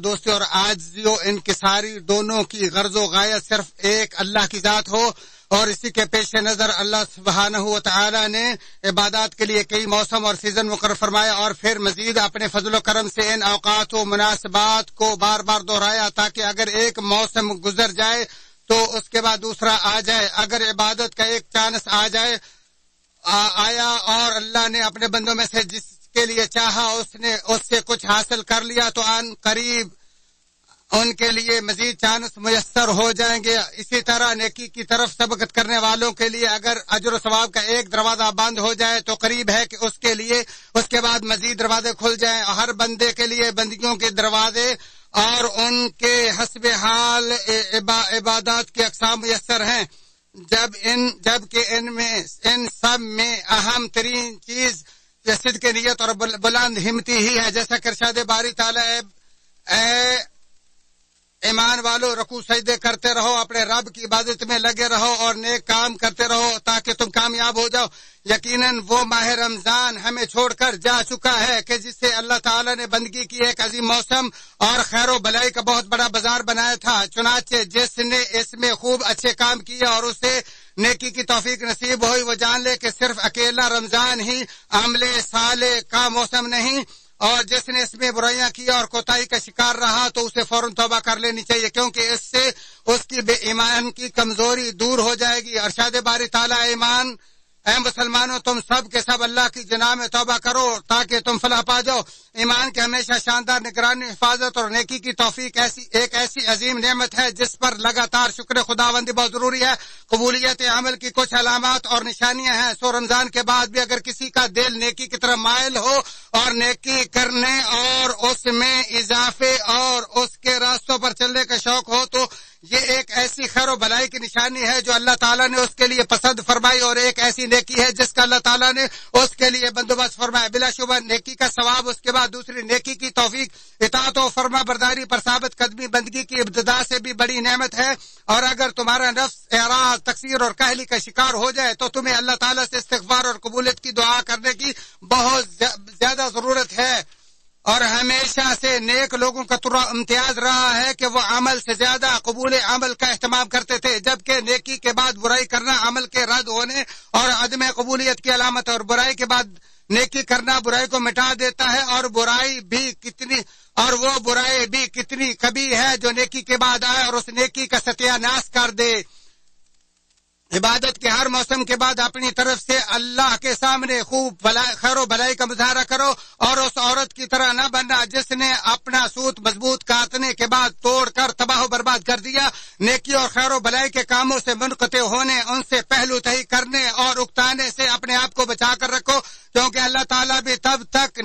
دوستی اور عاجزی و انکساری دونوں کی غرض و غایت صرف ایک اللہ کی ذات ہو، اور اسی کے پیش نظر اللہ سبحانہ و تعالی نے عبادات کے لیے کئی موسم اور سیزن مقرر فرمایا، اور پھر مزید اپنے فضل و کرم سے ان اوقات و مناسبات کو بار بار دہرایا تاکہ اگر ایک موسم گزر جائے تو اس کے بعد دوسرا آ جائے، اگر عبادت کا ایک چانس آیا اور اللہ نے اپنے بندوں میں سے جس کے لیے چاہا اس سے کچھ حاصل کر لیا تو آن قریب ان کے لیے مزید چانس میسر ہو جائیں گے۔ اسی طرح نیکی کی طرف سبقت کرنے والوں کے لیے اگر اجر و ثواب کا ایک دروازہ بند ہو جائے تو قریب ہے کہ اس کے لیے اس کے بعد مزید دروازے کھل جائیں۔ ہر بندے کے لیے بندگیوں کے دروازے اور ان کے حسب حال عبادات کی اقسام میسر ہیں، جبکہ ان سب میں اہم ترین چیز صدق نیت اور بلند ہمتی ہی ہے، جیسا کہ ارشاد باری تعالی اے ایمان والو رکوع سجدے کرتے رہو، اپنے رب کی عبادت میں لگے رہو اور نیک کام کرتے رہو تاکہ تم کامیاب ہو جاؤ۔ یقیناً وہ ماہ رمضان ہمیں چھوڑ کر جا چکا ہے کہ جس سے اللہ تعالی نے بندگی کی ایک عظیم موسم اور خیر و بلائی کا بہت بڑا بازار بنایا تھا، چنانچہ جس نے اس میں خوب اچھے کام کیے اور اسے نیکی کی توفیق نصیب ہوئی وہ جان لے کہ صرف اکیلا رمضان ہی عمل صالح کا موسم نہیں، اور جس نے اس میں برائیاں کی اور کوتاہی کا شکار رہا تو اسے فوراً توبہ کر لینی چاہیے، کیونکہ اس سے اس کی بے ایمان کی کمزوری دور ہو جائے گی۔ ارشاد باری تعالی اے مسلمانوں تم سب کے سب اللہ کی جناح میں توبہ کرو تاکہ تم فلاح پا جاؤ۔ ایمان کی ہمیشہ شاندار نگرانی، حفاظت اور نیکی کی توفیق ایک ایسی عظیم نعمت ہے جس پر لگاتار شکر خداوندی بہت ضروری ہے۔ قبولیت عمل کی کچھ علامات اور نشانیاں ہیں۔ سو رمضان کے بعد بھی اگر کسی کا دل نیکی کی طرف مائل ہو اور نیکی کرنے اور اس میں اضافے اور اس کے راستوں پر چلنے کا شوق ہو تو یہ ایک ایسی خیر و بلائی کی نشانی ہے جو اللہ تعالیٰ نے اس کے لیے پسند فرمائی، اور ایک ایسی نیکی ہے جس کا اللہ تعالیٰ نے اس کے لیے بندوبست فرمایا۔ بلا شبہ نیکی کا ثواب، اس کے بعد دوسری نیکی کی توفیق، اطاعت و فرما برداری پر ثابت قدمی بندگی کی ابتدا سے بھی بڑی نعمت ہے، اور اگر تمہارا نفس اعراض، تقصیر اور کاہلی کا شکار ہو جائے تو تمہیں اللہ تعالیٰ سے استغفار اور قبولیت کی دعا کرنے کی بہت زیادہ ضرورت ہے۔ اور ہمیشہ سے نیک لوگوں کا امتیاز رہا ہے کہ وہ عمل سے زیادہ قبول عمل کا اہتمام کرتے تھے، جبکہ نیکی کے بعد برائی کرنا عمل کے رد ہونے اور عدم قبولیت کی علامت ہے، اور برائی کے بعد نیکی کرنا برائی کو مٹا دیتا ہے، اور وہ برائی بھی کتنی کبھی ہے جو نیکی کے بعد آئے اور اس نیکی کا ستیہ ناش کر دے۔ عبادت کے ہر موسم کے بعد اپنی طرف سے اللہ کے سامنے خوب خیر و بلائی کا مظاہرہ کرو، اور اس عورت کی طرح نہ بننا جس نے اپنا سوت مضبوط کاٹنے کے بعد توڑ کر تباہ و برباد کر دیا۔ نیکی اور خیر و بلائی کے کاموں سے منقطع ہونے، ان سے پہلو تہی کرنے اور اکتانے سے اپنے آپ کو بچا کر رکھو، کیونکہ اللہ تعالیٰ بھی تب تک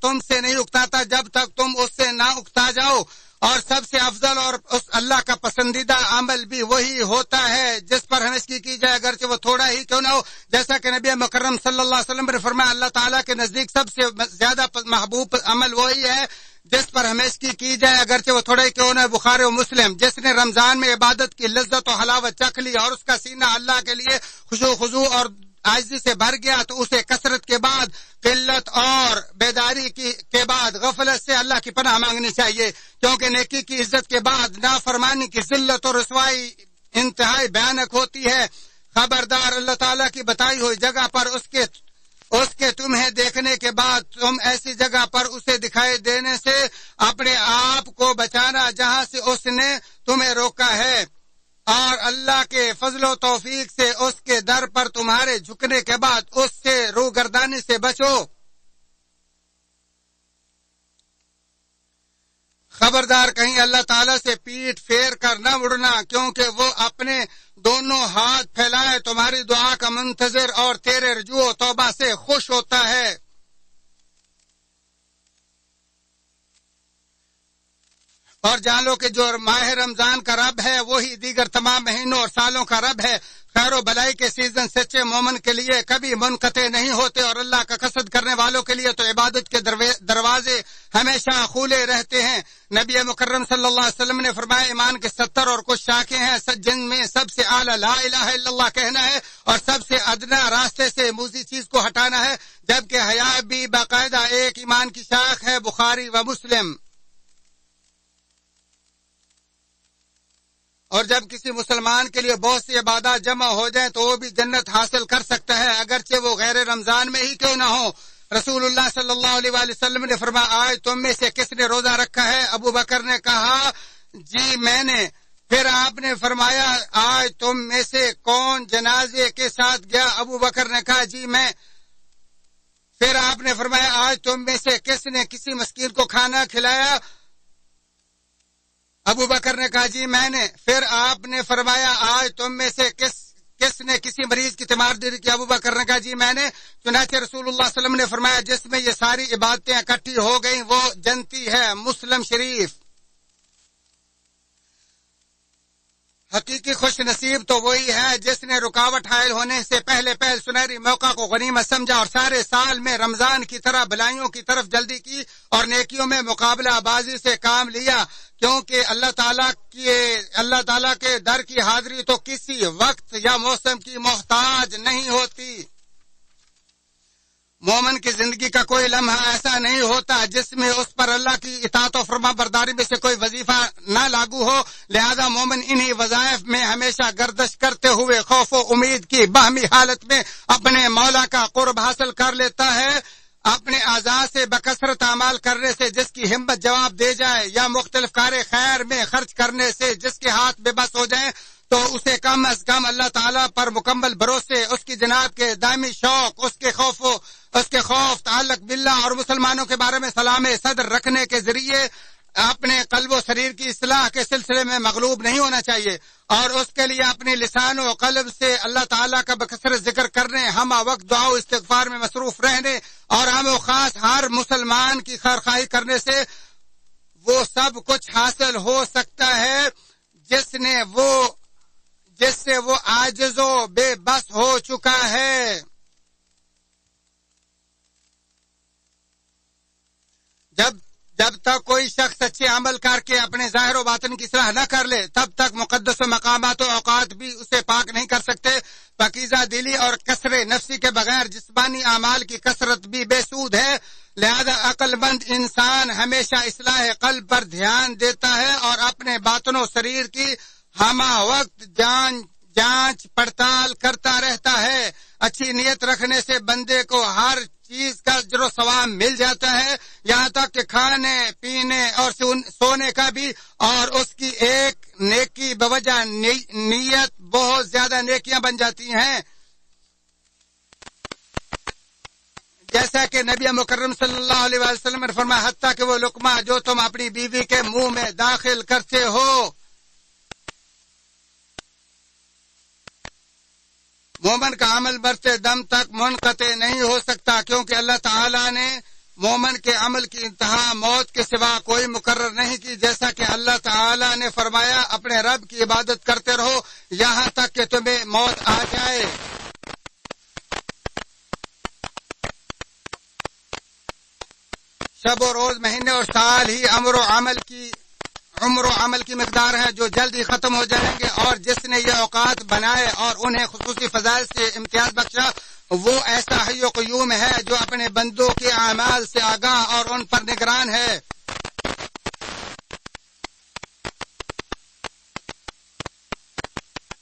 تم سے نہیں اکتاتا جب تک تم اس سے نہ اکتا جاؤ، اور سب سے افضل اور اس اللہ کا پسندیدہ عمل بھی وہی ہوتا ہے جس پر ہمیشگی کی جائے اگرچہ وہ تھوڑا ہی کیوں نہ ہو، جیسا کہ نبی مکرم صلی اللہ علیہ وسلم نے فرمایا اللہ تعالیٰ کے نزدیک سب سے زیادہ محبوب عمل وہی ہے جس پر ہمیشگی کی جائے اگرچہ وہ تھوڑا ہی کیوں نہ۔ بخاری و مسلم۔ جس نے رمضان میں عبادت کی لذت و حلاوت چکھ لی اور اس کا سینہ اللہ کے لیے خضوع اور عاجزی سے بھر گیا تو اسے کثرت کے بعد قلت اور بیداری کے بعد غفلت سے اللہ کی پناہ مانگنی چاہیے، کیونکہ نیکی کی عزت کے بعد نافرمانی کی ذلت اور رسوائی انتہائی بھیانک ہوتی ہے۔ خبردار، اللہ تعالیٰ کی بتائی ہوئی جگہ پر اس کے تمہیں دیکھنے کے بعد تم ایسی جگہ پر اسے دکھائی دینے سے اپنے آپ کو بچانا جہاں سے اس نے تمہیں روکا ہے، اور اللہ کے فضل و توفیق سے اس کے در پر تمہارے جھکنے کے بعد اس سے روگردانی سے بچو۔ خبردار، کہیں اللہ تعالیٰ سے پیٹھ پھیر کر نہ اڑنا، کیونکہ وہ اپنے دونوں ہاتھ پھیلائے تمہاری دعا کا منتظر اور تیرے رجوع و توبہ سے خوش ہوتا ہے۔ اور جان لو کہ جو ماہ رمضان کا رب ہے وہی دیگر تمام مہینوں اور سالوں کا رب ہے۔ خیر و بلائی کے سیزن سچے مومن کے لیے کبھی منقطع نہیں ہوتے، اور اللہ کا قصد کرنے والوں کے لیے تو عبادت کے دروازے ہمیشہ کھلے رہتے ہیں۔ نبی مکرم صلی اللہ علیہ وسلم نے فرمایا ایمان کے 70 اور کچھ شاخیں ہیں، جن میں سب سے اعلیٰ لا الہ الا اللہ کہنا ہے اور سب سے ادنا راستے سے موذی چیز کو ہٹانا ہے، جبکہ حیا بھی باقاعدہ ایک ایمان کی شاخ ہے۔ بخاری و مسلم۔ اور جب کسی مسلمان کے لیے بہت سی عبادات جمع ہو جائیں تو وہ بھی جنت حاصل کر سکتا ہے، اگرچہ وہ غیر رمضان میں ہی کیوں نہ ہو۔ رسول اللہ صلی اللہ علیہ وآلہ وسلم نے فرمایا آج تم میں سے کس نے روزہ رکھا ہے؟ ابو بکر نے کہا جی میں نے۔ پھر آپ نے فرمایا آج تم میں سے کون جنازے کے ساتھ گیا؟ ابو بکر نے کہا جی میں۔ پھر آپ نے فرمایا آج تم میں سے کس نے کسی مسکین کو کھانا کھلایا؟ ابو بکر نے کہا جی میں نے۔ پھر آپ نے فرمایا آج تم میں سے کس نے کسی مریض کی تیمارداری کی؟ ابو بکر نے کہا جی میں نے۔ چنانچہ رسول اللہ صلی اللہ علیہ وسلم نے فرمایا جس میں یہ ساری عبادتیں اکٹھی ہو گئیں وہ جنتی ہے۔ مسلم شریف۔ حقیقی خوش نصیب تو وہی ہے جس نے رکاوٹ حائل ہونے سے پہلے سنہری موقع کو غنیمت سمجھا اور سارے سال میں رمضان کی طرح بلائیوں کی طرف جلدی کی اور نیکیوں میں مقابلہ بازی سے کام لیا، کیونکہ اللہ تعالیٰ کے در کی حاضری تو کسی وقت یا موسم کی محتاج نہیں ہوتی۔ مومن کی زندگی کا کوئی لمحہ ایسا نہیں ہوتا جس میں اس پر اللہ کی اطاعت و فرما برداری میں سے کوئی وظیفہ نہ لاگو ہو، لہذا مومن انہی وظائف میں ہمیشہ گردش کرتے ہوئے خوف و امید کی باہمی حالت میں اپنے مولا کا قرب حاصل کر لیتا ہے۔ اپنے اعضاء سے بکثرت اعمال کرنے سے جس کی ہمت جواب دے جائے یا مختلف کار خیر میں خرچ کرنے سے جس کے ہاتھ بے بس ہو جائیں تو اسے کم از کم اللہ تعالیٰ پر مکمل بھروسے، اس کی جناب کے دائمی شوق، اس کے خوف تعلق باللہ اور مسلمانوں کے بارے میں سلام صدر رکھنے کے ذریعے اپنے قلب و شریر کی اصلاح کے سلسلے میں مغلوب نہیں ہونا چاہیے، اور اس کے لیے اپنے لسان و قلب سے اللہ تعالیٰ کا بکثرت ذکر کرنے، ہم وقت دعا و استغفار میں مصروف رہنے اور ہم و خاص ہر مسلمان کی خیرخواہی کرنے سے وہ سب کچھ حاصل ہو سکتا ہے جس سے وہ عاجز و بے بس ہو چکا ہے۔ جب تک کوئی شخص اچھے عمل کر کے اپنے ظاہر و باطن کی اصلاح نہ کر لے تب تک مقدس و مقامات و اوقات بھی اسے پاک نہیں کر سکتے۔ پاکیزہ دلی اور کسر نفسی کے بغیر جسمانی اعمال کی کثرت بھی بے سود ہے، لہذا عقل مند انسان ہمیشہ اصلاح قلب پر دھیان دیتا ہے اور اپنے باطن و شریر کی ہمہ وقت جانچ پڑتال کرتا رہتا ہے۔ اچھی نیت رکھنے سے بندے کو ہر چیز کا اجر و ثواب مل جاتا ہے، یہاں تک کہ کھانے پینے اور سونے کا بھی، اور اس کی ایک نیکی بوجہ نیت بہت زیادہ نیکیاں بن جاتی ہیں، جیسا کہ نبی مکرم صلی اللہ علیہ وسلم نے فرمایا حتیٰ کہ وہ لقمہ جو تم اپنی بیوی کے منہ میں داخل کرتے ہو مومن کا عمل برتے دم تک منقطع نہیں ہو سکتا، کیونکہ اللہ تعالیٰ نے مومن کے عمل کی انتہا موت کے سوا کوئی مقرر نہیں کی، جیسا کہ اللہ تعالیٰ نے فرمایا اپنے رب کی عبادت کرتے رہو یہاں تک کہ تمہیں موت آ جائے۔ شب و روز، مہینے اور سال ہی عمر و عمل کی مقدار ہے جو جلد ہی ختم ہو جائیں گے، اور جس نے یہ اوقات بنائے اور انہیں خصوصی فضائل سے امتیاز بخشا وہ ایسا حی و قیوم ہے جو اپنے بندوں کے اعمال سے آگاہ اور ان پر نگران ہے۔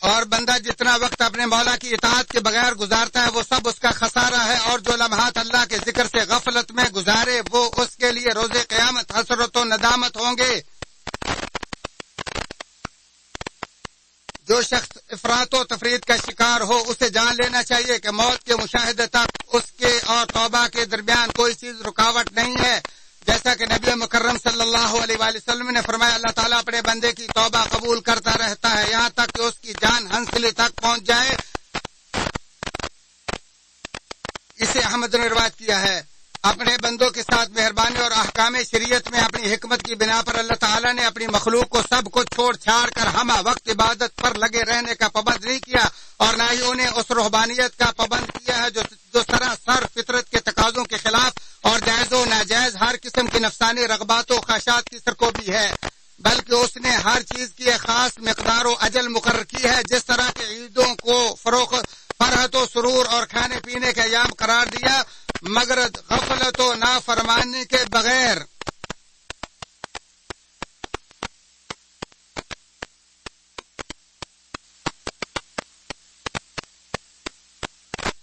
اور بندہ جتنا وقت اپنے مولا کی اطاعت کے بغیر گزارتا ہے وہ سب اس کا خسارہ ہے، اور جو لمحات اللہ کے ذکر سے غفلت میں گزارے وہ اس کے لیے روز قیامت حسرت و ندامت ہوں گے۔ جو شخص افراط و تفرید کا شکار ہو اسے جان لینا چاہیے کہ موت کے مشاہدے تک اس کے اور توبہ کے درمیان کوئی چیز رکاوٹ نہیں ہے، جیسا کہ نبی مکرم صلی اللہ علیہ وآلہ وسلم نے فرمایا اللہ تعالیٰ اپنے بندے کی توبہ قبول کرتا رہتا ہے یہاں تک کہ اس کی جان ہنسلی تک پہنچ جائے۔ اسے احمد نے روایت کیا ہے۔ اپنے بندوں کے ساتھ مہربانی اور احکام شریعت میں اپنی حکمت کی بنا پر اللہ تعالیٰ نے اپنی مخلوق کو سب کچھ چھوڑ چھاڑ کر ہمہ وقت عبادت پر لگے رہنے کا پابند نہیں کیا، اور نہ ہی انہیں اس روحانیت کا پابند کیا ہے جو سراسر فطرت کے تقاضوں کے خلاف اور جائز و ناجائز ہر قسم کی نفسانی رغبات و خواہشات کی سرکوبی ہے، بلکہ اس نے ہر چیز کی ایک خاص مقدار و اجل مقرر کی ہے۔ جس طرح کے عیدوں کو فرحت و سرور اور کھانے پینے کے ایام قرار دیا، مگر غفلت و نافرمانی کے بغیر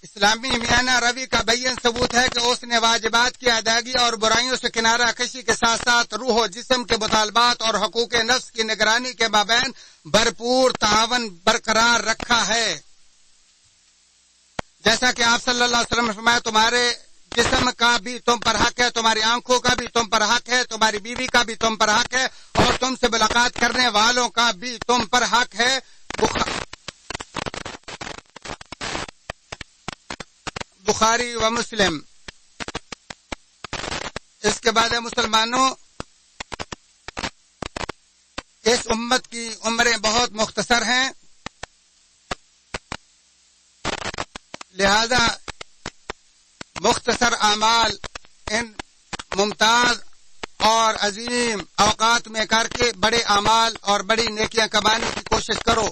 اسلامی میانہ روی کا بین ثبوت ہے کہ اس نے واجبات کی ادائیگی اور برائیوں سے کنارہ کشی کے ساتھ ساتھ روح و جسم کے مطالبات اور حقوق نفس کی نگرانی کے مابین بھرپور تعاون برقرار رکھا ہے۔ جیسا کہ آپ صلی اللہ علیہ وسلم نے فرمایا، تمہارے جسم کا بھی تم پر حق ہے، تمہاری آنکھوں کا بھی تم پر حق ہے، تمہاری بیوی کا بھی تم پر حق ہے، اور تم سے ملاقات کرنے والوں کا بھی تم پر حق ہے۔ بخاری و مسلم۔ اس کے بعد مسلمانوں، اس امت کی عمریں بہت مختصر ہیں، لہذا مختصر اعمال ان ممتاز اور عظیم اوقات میں کر کے بڑے اعمال اور بڑی نیکیاں کمانے کی کوشش کرو۔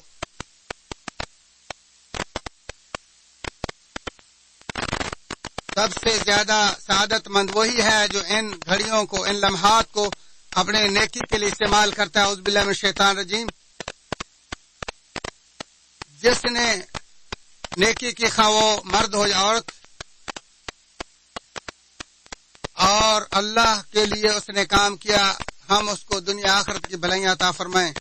سب سے زیادہ سعادت مند وہی ہے جو ان گھڑیوں کو، ان لمحات کو اپنے نیکی کے لیے استعمال کرتا ہے۔ اعوذ باللہ من الشیطان الرجیم۔ جس نے نیکی کی، خواہ وہ مرد ہو یا عورت، اور اللہ کے لیے اس نے کام کیا، ہم اس کو دنیا آخرت کی بھلائیاں عطا فرمائیں۔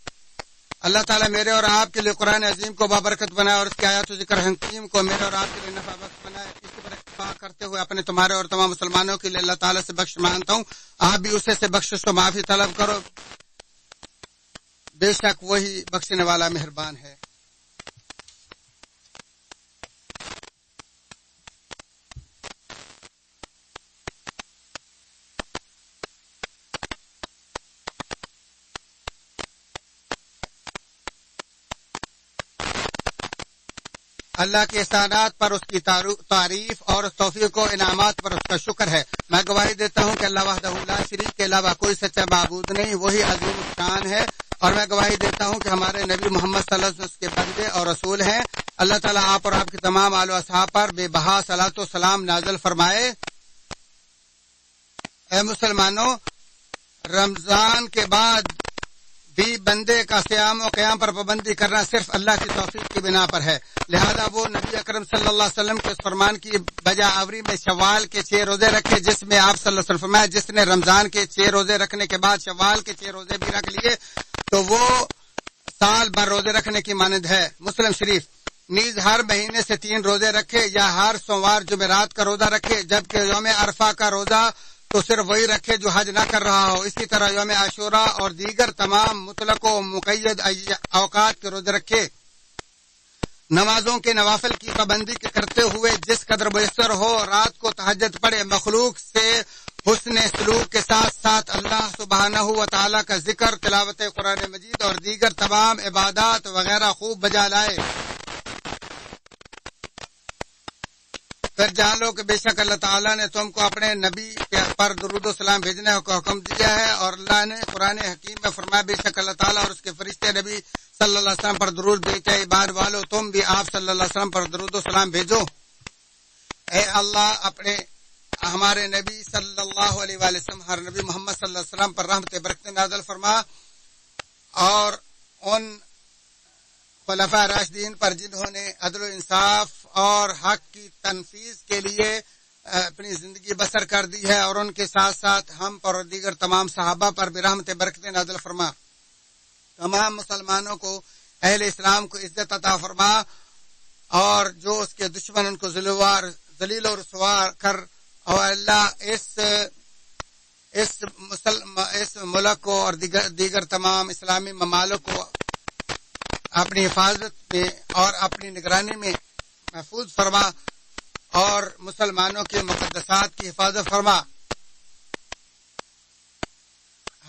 اللہ تعالیٰ میرے اور آپ کے لیے قرآن عظیم کو بابرکت بنائے، اور اس کی آیات و ذکر حکیم کو میرے اور آپ کے لیے نفع بخش بنائے۔ اسی پر اتفاق کرتے ہوئے اپنے، تمہارے اور تمام مسلمانوں کے لیے اللہ تعالیٰ سے بخش مانگتا ہوں، آپ بھی اسے سے بخشش و معافی طلب کرو، بے شک وہی بخشنے والا مہربان ہے۔ اللہ کے احسانات پر اس کی تعریف اور توفیق و انعامات پر اس کا شکر ہے۔ میں گواہی دیتا ہوں کہ اللہ وحدہ لا شریک کے علاوہ کوئی سچا معبود نہیں، وہی عظیم الشان ہے، اور میں گواہی دیتا ہوں کہ ہمارے نبی محمد صلی اللہ علیہ وسلم اس کے بندے اور رسول ہیں۔ اللہ تعالیٰ آپ اور آپ کے تمام آل و اصحاب پر بے بہا صلاۃ و سلام نازل فرمائے۔ اے مسلمانوں، رمضان کے بعد بھی بندے کا صیام و قیام پر پابندی کرنا صرف اللہ کی توفیق کی بنا پر ہے، لہذا وہ نبی اکرم صلی اللہ علیہ وسلم کے اس فرمان کی بجا آوری میں شوال کے 6 روزے رکھے، جس میں آپ صلی اللہ علیہ وسلم فرمایا، جس نے رمضان کے 6 روزے رکھنے کے بعد شوال کے 6 روزے بھی رکھ لیے تو وہ سال بھر روزے رکھنے کی مانند ہے۔ مسلم شریف۔ نیز ہر مہینے سے 3 روزے رکھے یا ہر سوموار جمعرات کا روزہ رکھے، جبکہ یوم عرفہ کا روزہ تو صرف وہی رکھے جو حج نہ کر رہا ہو۔ اسی طرح یوم عاشوراء اور دیگر تمام مطلق و مقید اوقات کے روزے رکھے۔ نمازوں کے نوافل کی پابندی کرتے ہوئے جس قدر میسر ہو رات کو تہجد پڑھے، مخلوق سے حسن سلوک کے ساتھ ساتھ اللہ سبحانہ و تعالیٰ کا ذکر، تلاوت قرآن مجید اور دیگر تمام عبادات وغیرہ خوب بجا لائے۔ پھر جان لو کہ بے شک اللہ تعالیٰ نے تم کو اپنے نبی پر درود و سلام بھیجنے کا حکم دیا ہے، اور اللہ نے قرآن حکیم میں فرمایا، بے شک اللہ تعالیٰ اور اس کے فرشتے نبی صلی اللہ علیہ وسلم پر درود بھیجتے ہیں، ایمان والو تم بھی آپ صلی اللہ علیہ وسلم پر درود و سلام بھیجو۔ اے اللہ، اپنے ہمارے نبی صلی اللہ علیہ وآلہ وسلم، ہر نبی محمد صلی اللہ علیہ وسلم پر رحمت برکت نازل فرما، اور ان خلفاء راشدین پر جنہوں نے عدل و انصاف اور حق کی تنفیذ کے لیے اپنی زندگی بسر کر دی ہے، اور ان کے ساتھ ساتھ ہم پر اور دیگر تمام صحابہ پر بھی رحمت برکت نازل فرما۔ تمام مسلمانوں کو، اہل اسلام کو عزت عطا فرما، اور جو اس کے دشمن ان کو ذلیل و رسوا کر، اور اللہ اس ملک کو اور دیگر تمام اسلامی ممالک کو اپنی حفاظت میں اور اپنی نگرانی میں محفوظ فرما، اور مسلمانوں کے مقدسات کی حفاظت فرما۔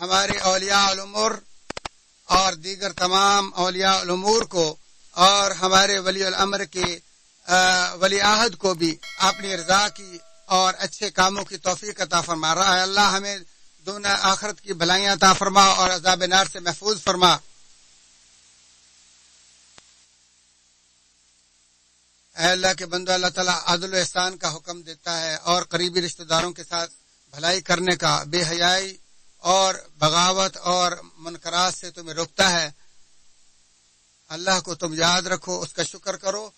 ہمارے اولیاء الامور اور دیگر تمام اولیاء الامور کو، اور ہمارے ولی الامر کے ولی عہد کو بھی اپنی رضا کی اور اچھے کاموں کی توفیق عطا فرما رہا ہے۔ اللہ ہمیں دنیا آخرت کی بھلائیاں عطا فرما اور عذاب نار سے محفوظ فرما۔ اے اللہ کے بندو، اللہ تعالیٰ عدل و احسان کا حکم دیتا ہے، اور قریبی رشتہ داروں کے ساتھ بھلائی کرنے کا، بے حیائی اور بغاوت اور منکرات سے تمہیں روکتا ہے۔ اللہ کو تم یاد رکھو، اس کا شکر کرو،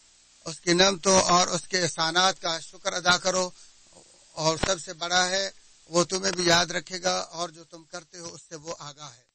اس کی نعمتوں اور اس کے احسانات کا شکر ادا کرو، اور سب سے بڑا ہے وہ تمہیں بھی یاد رکھے گا، اور جو تم کرتے ہو اس سے وہ آگاہ ہے۔